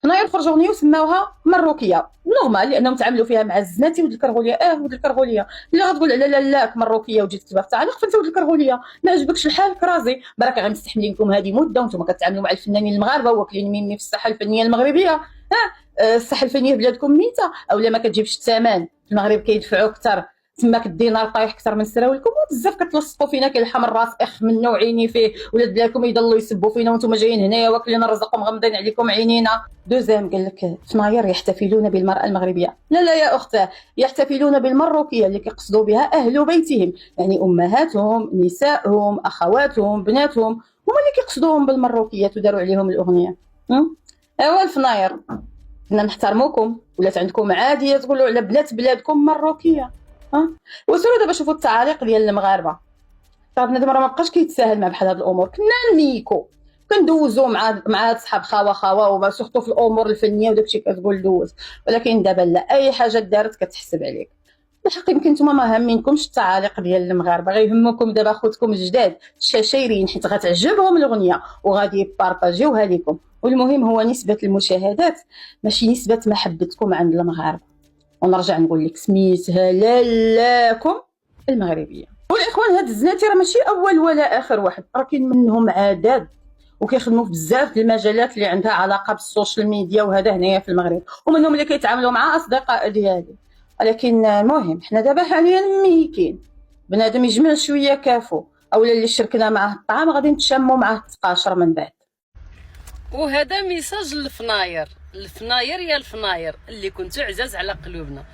فناير خرجوا اغنيه وسماوها مروكيه نورمال، لانهم تعاملوا فيها مع الزناتي ولد الكرغوليه. ولد الكرغوليه اللي غتقول على لالاك مروكيه وتجي تكتبها في التعليق فانت ولد الكرغوليه. ما عجبكش الحال كرازي، برك غير مستحملينكم هذه مده وانتم كتعاملوا مع الفنانين المغاربه واكلين ميمي في الساحه الفنيه المغربيه. الساحه الفنيه في بلادكم ميته اولا ما كتجيبش الثمن. في المغرب كيدفعوا اكثر، تماك الدينار طايح اكثر من سراولكم، وبزاف كتلصقوا فينا كيلحم الراس اخ منه وعيني فيه. ولاد بلادكم يضلوا يسبوا فينا وانتم جايين هنايا واكلين الرزق ومغمضين عليكم عينينا. دوزام قال لك فناير يحتفلون بالمراه المغربيه. لا لا يا اختاه، يحتفلون بالمروكيه اللي كيقصدوا بها اهل بيتهم، يعني امهاتهم نسائهم اخواتهم بناتهم هما اللي كيقصدوهم بالمروكيه وداروا عليهم الاغنيه. ايوا الفناير بدنا نحترموكم، ولات عندكم عاديه تقولوا على بنات بلادكم مروكيه. وسيروا دابا شوفوا التعاليق ديال المغاربه. بنادم راه ما بقاش كيتساهل مع بحال هاد الامور. كنا نميكو كندوزو مع صحاب خوا وما سورتو في الامور الفنيه وداكشي كتقول دوز، ولكن دابا لا، اي حاجه دارت كتحسب عليك. بالحق يمكن نتوما ما هامينكمش التعاليق ديال المغاربه، غيهمكم دابا خوتكم الجداد الشاشيرين حيت غتعجبهم الاغنيه وغادي يبارطاجيوها لكم. والمهم هو نسبه المشاهدات ماشي نسبه محبتكم عند المغاربه. ونرجع نقول لك سميتها لالاكم المغربيه. والاخوان هاد الزناتي راه ماشي اول ولا اخر واحد، راه كاين منهم عدد وكيخدموا في بزاف د المجالات اللي عندها علاقه بالسوشيال ميديا وهذا هنايا في المغرب، ومنهم اللي كيتعاملوا مع اصدقاء ديالي. ولكن المهم حنا دابا حاليا ميكين بنادم يجمع شويه كافو، اولا اللي شركنا معاه الطعام غادي نتشاموا معاه التقاشر من بعد. وهذا ميساج الفناير يا الفناير اللي كنتو عزاز على قلوبنا.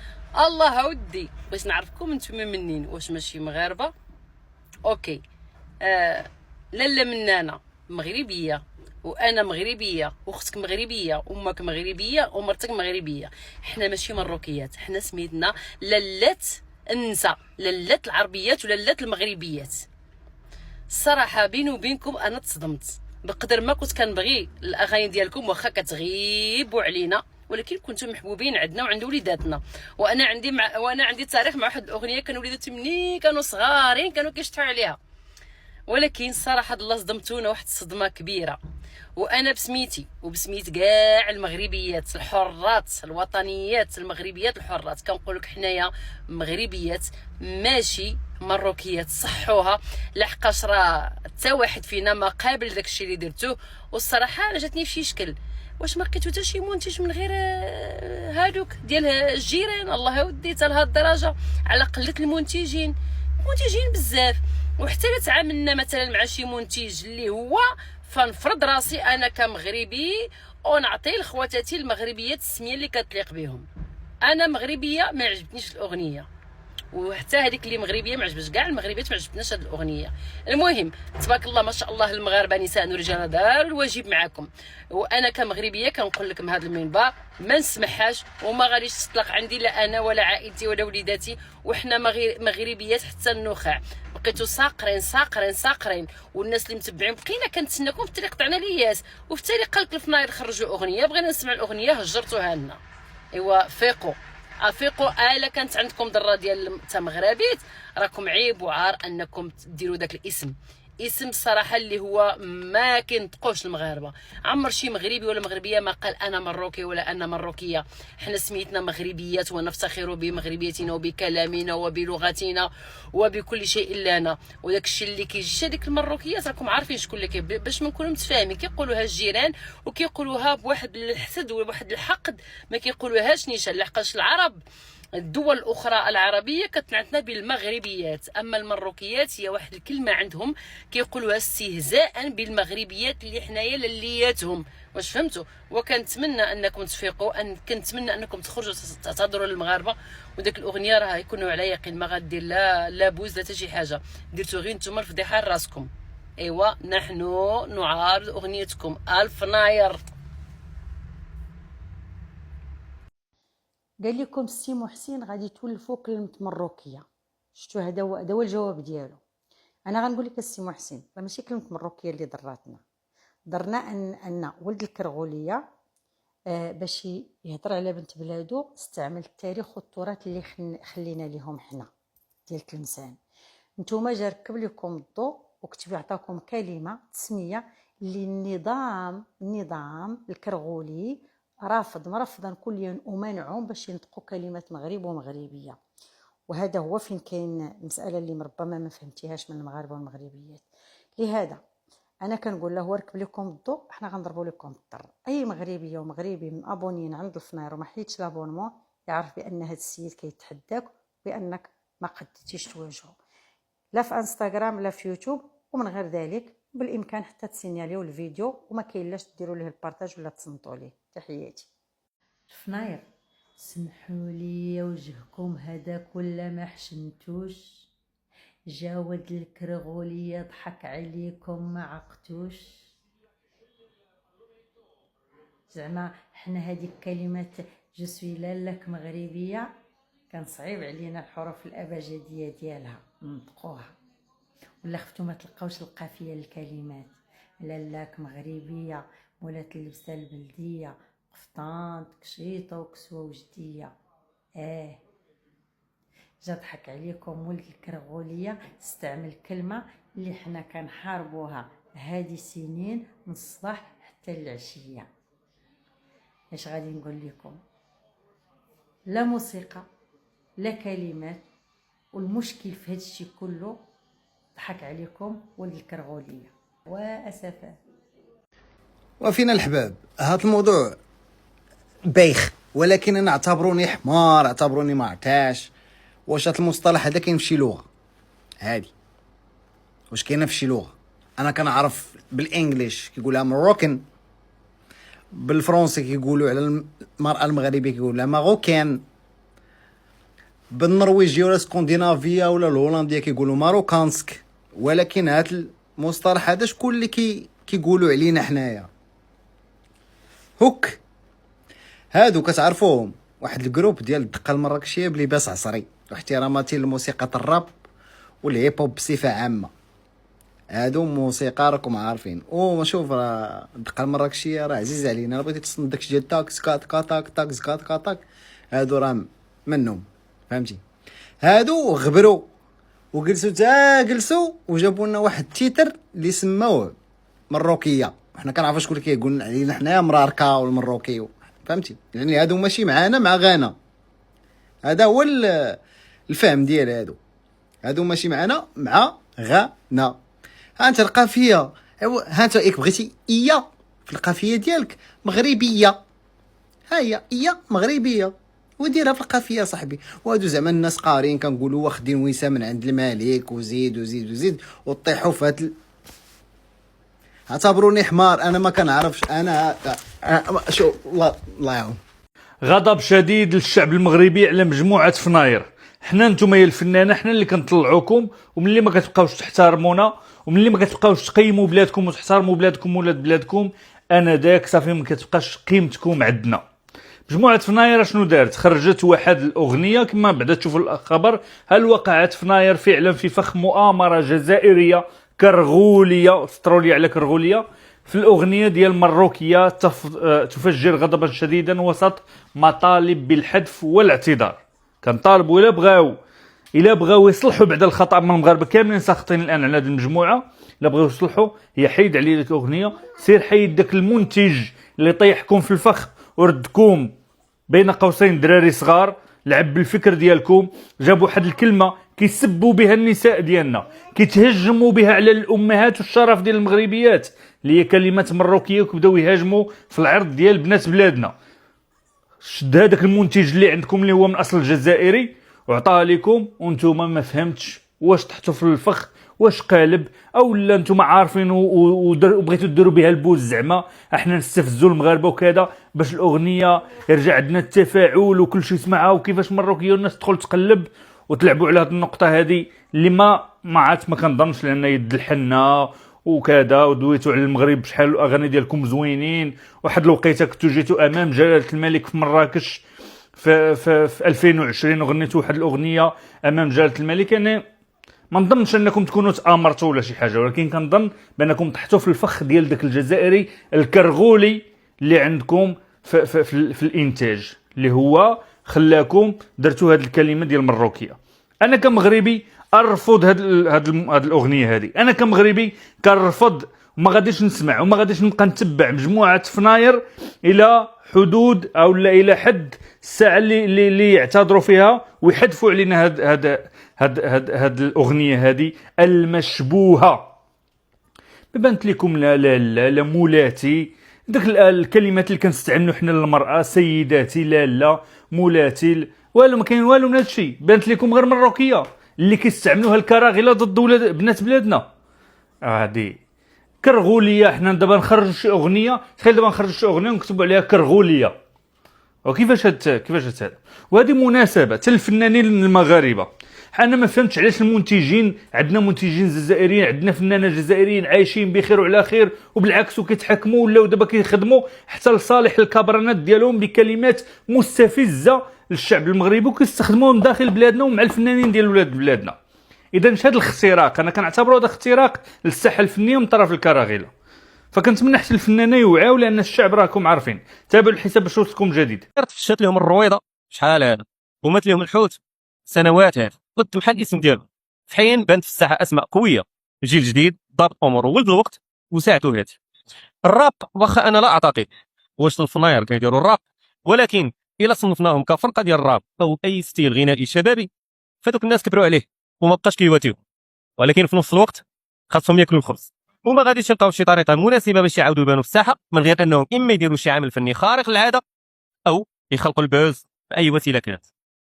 الله ودي باش نعرفكم نتوما منين، واش ماشي مغاربه؟ اوكي. لاله منانا مغربيه وانا مغربيه واختك مغربيه وامك مغربيه ومرتك مغربيه، حنا ماشي مروكيات، حنا سميتنا للات النساء، للات العربيات وللات المغربيات. الصراحه بيني وبينكم انا تصدمت، بقدر ما كنت كنبغي الاغاني ديالكم واخا كتغيبوا علينا، ولكن كنتم محبوبين عندنا وعند وليداتنا. وانا عندي تاريخ مع واحد الاغنيه كانوا وليداتي مني كانوا صغارين كانوا كيشطحوا عليها، ولكن صراحه الله صدمتونا واحد الصدمه كبيره. وانا بسميتي وبسميت كاع المغربيات الحرات الوطنيات المغربيات الحرات كنقول لك حنايا مغربيات ماشي مروكيات. صحوها لحقاش راه حتى واحد فينا ما قابل داكشي اللي درتوه. والصراحه انا جاتني في شكل، واش ما لقيتو حتى شي منتج من غير هادوك ديال الجيران؟ الله ودي حتى لهاد الدرجه على قله المنتجين بزاف. وحتى الا تعاملنا مثلا مع شي منتج اللي هو فنفرض راسي انا كمغربي ونعطي لخواتاتي المغربيات السميه اللي كتليق بهم. انا مغربيه ما عجبتنيش الاغنيه، وحتى هذيك اللي مغربيه ما عجبتش كاع المغربيات، ما عجبتناش هذه الاغنيه. المهم تبارك الله ما شاء الله المغاربه نساء ورجال داروا الواجب معكم، وانا كمغربيه كنقول لكم هذا المنبر ما نسمحهاش وما غاديش تطلق عندي لا انا ولا عائلتي ولا وليداتي. وحنا مغربيات حتى النخاع بقيتوا ساقرين والناس اللي متبعين بقينا كنتسناكم في الطريق تاعنا لياس. وفي التالي قال لك الفناير خرجوا اغنيه بغينا نسمع الاغنيه هجرتوها لنا. ايوا افيقوا الا كانت عندكم ضره ديال تا مغربيت راكم عيب وعار انكم ديروا داك اسم الصراحه اللي هو ما كينطقوش المغاربه. عمر شي مغربي ولا مغربيه ما قال انا مروكي ولا انا مروكيه. حنا سميتنا مغربيات ونفتخر بمغربيتنا وبكلامنا وبلغتنا وبكل شيء لنا. وداك الشيء اللي كيجي هذيك المروكيات راكم عارفين شكون اللي باش ما نكونوا متفاهمين كيقولوها الجيران وكيقولوها بواحد الحسد وواحد الحقد، ما كيقولوهاش نيشان لحقاش العرب الدول الاخرى العربيه كتنعتنا بالمغربيات، اما المروكيات هي واحد الكلمه عندهم كيقولوها استهزاء بالمغربيات اللي حنايا للياتهم. واش فهمتوا؟ وكنتمنى انكم تفيقوا، كنتمنى انكم تخرجوا تعتذروا للمغاربه. وداك الاغنيه راه يكونوا على يقين ما غدير لا بوز لا حتى شي حاجه، درتو غير نتوما الفضيحه لراسكم. ايوا نحن نعارض اغنيتكم الفناير. قال لكم السي محسن غادي تولفوا كلمه مروكيه. شفتوا هذا هو الجواب ديالو. انا غنقول لك السي محسن راه ماشي كلمه مروكيه اللي ضراتنا، ضرنا ان ولد الكرغوليه باش يهضر على بنت بلادو استعمل التاريخ والتراث اللي خلينا ليهم حنا ديال تلمسان. نتوما جا ركب لكم الضوء وكتب عطاكم كلمه تسميه اللي النظام الكرغولي رافض مرفضا كليا أمانعهم باش ينطقوا كلمات مغرب ومغربية. وهذا هو فين كاين المسألة اللي ربما ما فهمتيهاش من المغاربة والمغربيات. لهذا انا كنقول له وركب لكم الضوء، حنا غنضربوا لكم الطر. اي مغربيه ومغربي من ابونين عند الفناير وما حيدش لابونمون يعرف بان هذا السيد كيتحداك بانك ما قدتيش تواجهه لا في انستغرام لا في يوتيوب. ومن غير ذلك بالامكان حتى تسيناليو الفيديو وما كاينلاش ديروا ليه البارطاج ولا تصنتوا ليه. تحياتي. الفناير سمحوا لي وجهكم هذا كل ما حشمتوش، جاود الكرغولية ضحك عليكم ما عقتوش. زعما حنا هذيك كلمات جو سوي لالك مغربيه كان صعيب علينا الحروف الابجديه ديالها نطقوها، ولا خفتو ما تلقاوش القافيه للكلمات. لالاك مغربيه، مولات اللبسه البلديه، قفطان تكشيطه وكسوه وجديه. جا ضحك عليكم ولد الكرغوليه استعمل كلمه اللي حنا كنحاربوها هذه السنين من الصباح حتى العشيه. اش غادي نقول لكم؟ لا موسيقى لا كلمات، والمشكل في هذا الشيء كله ضحك عليكم ولد الكرغوليه. واسفا وفينا الحباب، هذا الموضوع بايخ، ولكن انا اعتبروني حمار، اعتبروني ما عرفتاش واش هذا المصطلح هذا كاين في شي لغه هادي، واش كاينه في شي لغه. انا كنعرف بالانجليش كيقولها مروكن، بالفرنسي كيقولوا على المراه المغربيه كيقولوا لها ماروكان، بالنرويجيه ولا سكندنافيه ولا الهولنديه كيقولوا ماروكانسك. ولكن هذا المصطلح هذا شكون اللي كيقولوا علينا حنايا؟ هوك هادو كتعرفوهم، واحد الجروب ديال الدقه المراكشيه بلباس عصري واحتراماتي لموسيقى الراب والهيب هوب بصفه عامه. هادو موسيقى راكم عارفين. شوف راه الدقه المراكشيه راه عزيز علينا، بغيتي تصنت داكشي ديال تاك سكات كاتاك تاك سكات كاتاك، هادو راه منهم، فهمتي؟ هادو غبروا وجلسوا جلسوا وجابوا لنا واحد التيتر اللي سماوه مروكيه، وحنا كنعرفوا شكون اللي كيقول علينا حنايا مراركه والمروكي، فهمتي؟ يعني هادو ماشي معانا مع غانا، هذا هو الفهم ديال هادو ماشي معانا مع غانا. ها انت القافيه، ها انت ياك بغيتي في القافيه ديالك مغربيه، ها هي مغربيه وديرها في القافيه صاحبي. وهادو زعما الناس قارين كنقولوا واخدين وسام من عند الملك وزيد وزيد وزيد وطيحوا في هاد اعتبروني حمار. انا ما كنعرفش، انا شو الله يعاون. غضب شديد للشعب المغربي على مجموعه فناير. حنا نتوما يا الفنانه، حنا اللي كنطلعوكم، وملي ما كتبقاوش تحترمونا وملي ما كتبقاوش تقيموا بلادكم وتحترموا بلادكم ولاد بلادكم، انا داك صافي ما كتبقاش قيمتكم عندنا. مجموعه فناير شنو دارت؟ خرجت واحد الاغنيه كما بعدا تشوفوا الخبر. هل وقعت فناير فعلا في فخ مؤامره جزائريه كرغوليه، ستروليه على كرغوليه، في الاغنيه ديال مروكيه تفجر غضبا شديدا وسط مطالب بالحذف والاعتذار. كنطالبوا الا بغاو يصلحوا بعد الخطا من المغاربه كاملين ساخطين الان على هذه المجموعه، الا بغاو يصلحوا هي حيد عليه ديك الاغنيه، سير حيد داك المنتج اللي طيحكم في الفخ وردكم بين قوسين دراري صغار، لعب بالفكر ديالكم، جاب واحد الكلمه كيسبوا بها النساء ديالنا، كيتهجموا بها على الامهات والشرف ديال المغربيات اللي هي كلمات مروكيه، وكبداو يهاجموا في العرض ديال بنات بلادنا. شد هذاك المنتج اللي عندكم اللي هو من اصل جزائري وعطاه لكم، وانتم ما فهمتش واش تحطوا في الفخ واش قالب او لا انتم عارفين وبغيتوا ديروا بها البوز، زعما احنا نستفزوا المغاربه وكذا باش الاغنيه يرجع عندنا التفاعل وكل شيء يسمعها وكيفاش مروكيه والناس تدخل تقلب، وتلعبوا على هذه النقطه هذه اللي ما عادت ما كنظنش لان يد الحنه وكذا، ودويتوا على المغرب شحال الاغاني ديالكم زوينين. واحد الوقيته كنتو جيتوا امام جلاله الملك في مراكش في 2020 وغنيتوا واحد الاغنيه امام جلاله الملك. يعني ما نظنش انكم تكونوا تامرتوا ولا شي حاجه، ولكن كنظن بانكم طحتوا في الفخ ديال داك الجزائري الكرغولي اللي عندكم في الانتاج، اللي هو خلاكم درتوا هذه الكلمه ديال مروكيه. انا كمغربي ارفض هاد الاغنيه هذه، انا كمغربي كنرفض وما غاديش نسمع وما غاديش نبقى نتبع مجموعه فناير الى حدود او لا الى حد الساعه اللي يعتذروا فيها ويحذفوا علينا هاد الاغنيه هذه المشبوهه. بانت لكم لا لا لا, لا مولاتي، داك الكلمات اللي كنستعملوا حنا للمراه، سيداتي لا لا مولاتي، والو ما كاين والو من هادشي. بانت لكم غير مروكيه اللي كيستعملوها الكراغله ضد بنات بلادنا. هادي كرغوليه. حنا دابا نخرجوا شي اغنيه، تخيل دابا نخرجوا شي اغنيه ونكتبوا عليها كرغوليه، وكيفاش هذا؟ وهذه مناسبه حتى الفنانين المغاربه. انا ما فهمتش علاش المنتجين، عندنا منتجين جزائريين، عندنا فنانين جزائريين عايشين بخير وعلى خير، وبالعكس وكيتحكموا ولاو دابا كيخدموا حتى لصالح الكبرانات ديالهم بكلمات مستفزه للشعب المغربي وكيستخدموهم داخل بلادنا ومع الفنانين ديال ولاد بلادنا. اذا هذا الاختراق انا كنعتبره هذا اختراق للساحه الفنيه من طرف الكراغله. فكنتمنى حتى الفنانين يوعاو، لان الشعب راكم عارفين. تابعوا الحساب باش يوصلكم جديد. فشات لهم الرويضه شحال هذا، ومات لهم الحوت سنوات هذا، ضد بحال الاسم ديالو. في حين بانت في الساحه اسماء قويه، جيل جديد ضابط اموره ولد الوقت وساعته هذا. الراب واخا انا لا اعتقد واش الفناير كيديروا الراب، ولكن الا صنفناهم كفرقه ديال الراب او اي ستيل غنائي شبابي فدوك الناس كبروا عليه وما بقاش كيواتيو، ولكن في نفس الوقت خاصهم ياكلوا الخبز، وما غاديش يلقاو شي طريقه مناسبه باش يعاودوا يبانوا في الساحه من غير انهم اما يديروا شي عمل فني خارق للعاده او يخلقوا البوز باي وسيله كانت.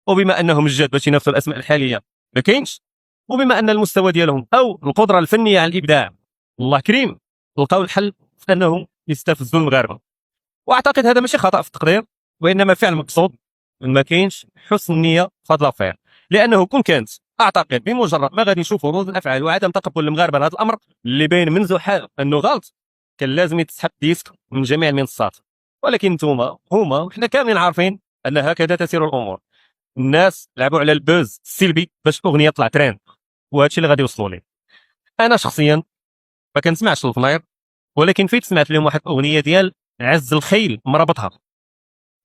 وبما انهم الجاد باش ينافسوا الاسماء الحاليه ما كاينش، وبما ان المستوى ديالهم او القدره الفنيه على الابداع الله كريم، لقاو الحل في انهم يستفزوا المغاربه. واعتقد هذا ماشي خطا في التقدير، وانما فعل مقصود. ما كاينش حسن نيه في هذا الافير، لانه كون كانت اعتقد بمجرد ما غادي نشوفوا ردود الافعال وعدم تقبل المغاربه لهذا الامر اللي باين منذ حال انه غلط، كان لازم يتسحب ديسك من جميع المنصات. ولكن نتوما هما وحنا كاملين عارفين ان هكذا تسير الامور. الناس لعبوا على البوز السلبي باش اغنيه طلع ترند، وهذا الشيء اللي غادي يوصلوا ليه. انا شخصيا ما كنسمعش الفناير، ولكن فيت سمعت لهم واحد اغنيه ديال عز الخيل مربطها.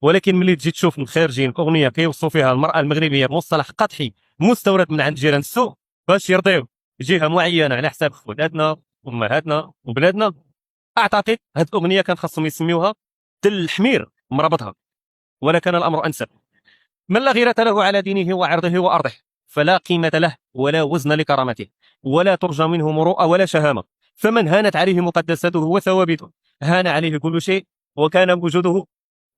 ولكن ملي تجي تشوف الخارجين اغنيه كيوصفوا فيها المراه المغربيه بمصطلح قدحي مستورد من عند جيران السوق باش يرضيو جهه معينه على حساب خواتاتنا وامهاتنا وبلادنا، اعتقد هاد الاغنيه كان خاصهم يسميوها دل الحمير مربطها، ولا كان الامر انسب. من لا غيرة له على دينه وعرضه وارضه فلا قيمه له ولا وزن لكرامته، ولا ترجى منه مروءه ولا شهامه. فمن هانت عليه مقدساته وثوابته هان عليه كل شيء، وكان وجوده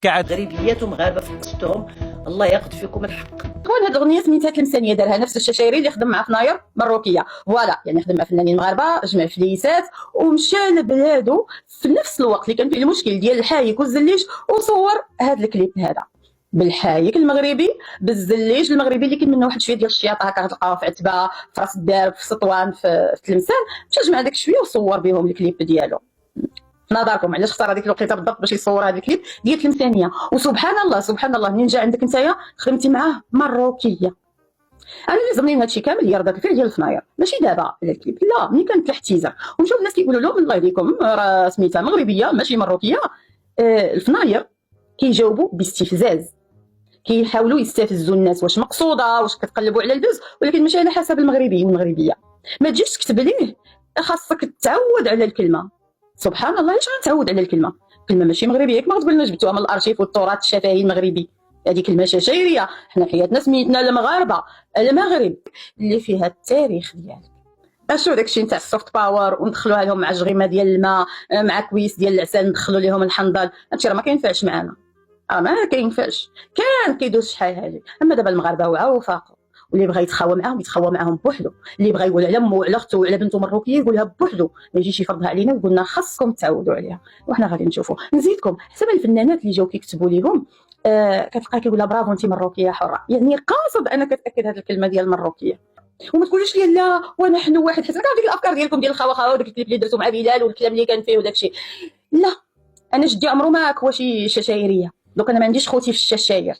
غريبيات ومغاربه في قصتهم. الله ياخذ فيكم الحق. كون هاد الاغنيه سميتها تلمسانيه، دارها نفس الششايري اللي خدم مع فناير مروكيه، فوالا يعني خدم مع فنانين مغاربه، جمع فليسات ومشى لبلادو في نفس الوقت اللي كان فيه المشكل ديال الحايك والزليج، وصور هذا الكليب هذا بالحايك المغربي بالزليج المغربي اللي كاين منه واحد شويه ديال الشياطه هكا غتلقاوها في عتبه، في راس الدار، في سطوان، في تلمسان. مشى جمع داك شويه وصور بهم الكليب ديالو. نظركم علاش اختار هذيك الوقيته بالضبط باش يصور هذا الكليب ديال تلمسانيه؟ وسبحان الله سبحان الله منين جا عندك نتايا خدمتي معاه مروكيه. انا اللي زمني هذا الشيء كامل هي ردة الفعل ديال الفناير، ماشي دابا على الكليب، لا ملي كانت الاحتزاز ومشاو الناس كيقولوا لهم الله يهديكم راه سميتها مغربيه ماشي مروكيه. الفناير كيجاوبوا باستفزاز، كيحاولوا يستفزوا الناس. واش مقصوده؟ واش كتقلبوا على البوز؟ ولكن ماشي على حسب المغربي والمغربيه. ما تجيش تكتب ليه، خاصك تعود على الكلمه. سبحان الله علاش غنتعود على الكلمه؟ كلمه ماشي مغربيه، كما تقول لنا جبتوها من الارشيف والتراث الشفهي المغربي. هذه كلمه ششايريه، حنا حياتنا سميتنا المغاربه، المغرب اللي فيها التاريخ ديالك. اشوف داكشي نتاع السوفت باور وندخلوها لهم مع جغيمه ديال الماء، مع كويس ديال العسل ندخلوا لهم الحنظل، هادشي راه ما كينفعش معنا، ما كينفعش. كان كيدوز شحال هذه. اما دابا المغاربه وعاو وفاقوا، واللي بغى يتخاوى معاهم يتخاوى معاهم بوحدو، اللي بغى يقول على مو وعلى اختو وعلى بنته مروكيه يقولها بوحدو، ما يجيش يفرضها علينا ويقول لنا خاصكم تعودوا عليها. وحنا غادي نشوفوا. نزيدكم حسب الفنانات اللي جاو كيكتبوا ليهم كتلقى كيقول لها برافو انت مروكيه حره، يعني قاصد انا كتاكد هذه الكلمه ديال المروكيه. وما تقولوش لي لا ونحن واحد، حيت ديك الافكار ديالكم ديال الخواخا وداك الكليب اللي درتو مع بلال والكلام اللي كان فيه وداك الشيء. لا انا جدي عمره ما هو شي ششايريه، دوك انا ما عنديش خوتي في الششاير.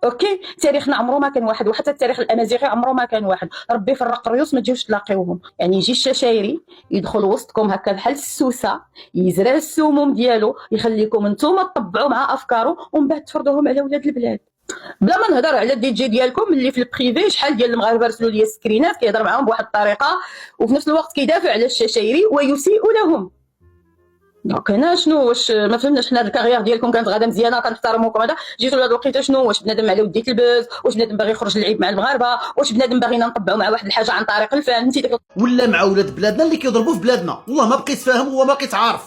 اوكي تاريخنا عمره ما كان واحد، وحتى التاريخ الامازيغي عمره ما كان واحد. ربي فرق الريوس ما تجيوش تلاقيوهم. يعني يجي الششايري يدخل وسطكم هكا بحال السوسه، يزرع السموم ديالو، يخليكم نتوما تطبعوا مع افكاره ومن بعد تفرضوهم على ولاد البلاد. بلا ما نهضر على الدي جي ديالكم اللي في البريفي شحال ديال المغاربه رسلوا لي سكرينات كيهضر معاهم بواحد الطريقه، وفي نفس الوقت كيدافع على الششايري ويسيء لهم. دونك هنا شنو واش ما فهمناش حنا الكارير ديالكم كانت غادا مزيانه كنحترموكم هذا جيتوا لهاد الوقيته شنو واش بنادم على وديت البوز واش بنادم باغي يخرج للعيب مع المغاربه واش بنادم باغينا نطبعوا مع واحد الحاجه عن طريق الفن انت ولا مع ولاد بلادنا اللي كيضربوا في بلادنا والله ما بقيت فاهم وما بقيت عارف